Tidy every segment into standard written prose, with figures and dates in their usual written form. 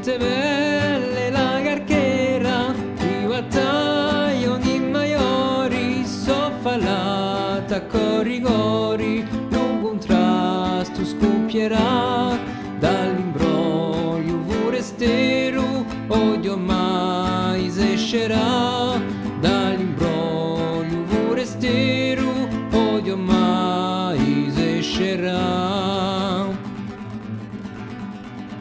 Montebelle la carchera, i guattai ogni maiori, soffalata con rigori, un contrasto scuppierà dall'imbroglio forestiero, odio mai escerà dall'imbroglio forestiero, odio mai escerà.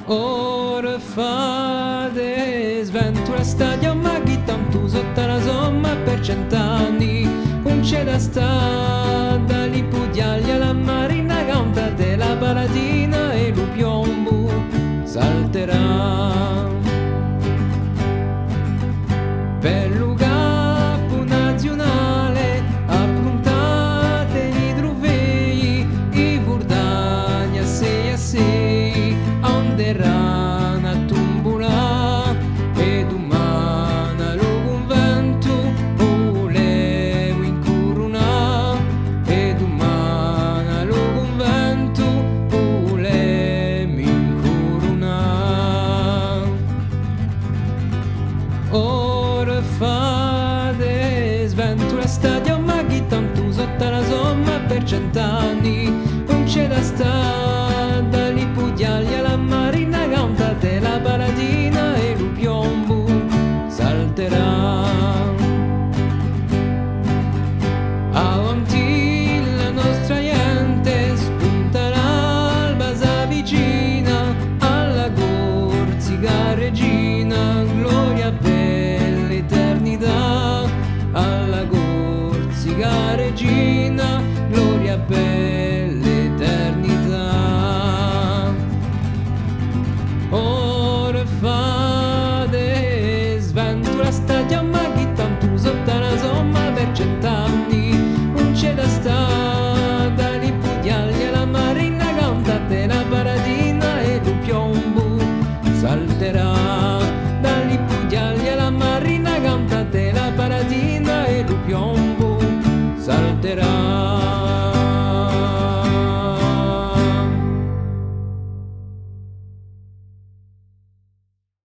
Ora fate sventura stadio ma chi tanto sotto la somma per 100 anni non c'è da sta dagli pudiagli alla marina cantate la palatina e lo piombo salterà per lo capo nazionale approntate i trofei i furdani a 6 anderanno a tumbola ed umana lo convento volevo incorona ed umana lo convento volevo incorona. Ora fate sventura stadio ma chi tanto sotto la somma per 100 anni non c'è da sta dagli pudiagli alla marina cantate la palatina e lo piombo salterà avanti la nostra gente spunta l'alba s'avvicina alla Corsica regina gloria per l'eternità alla Corsica regina gloria per l'eternità. Ora fate sventura stadio ma chi tanto sotto la somma per 100 anni non c'è da sta dagli pudiagli alla marina cantate la paratina e lo piombo salterà dagli pudiagli alla marina cantate la paratina e lo piombo salterà.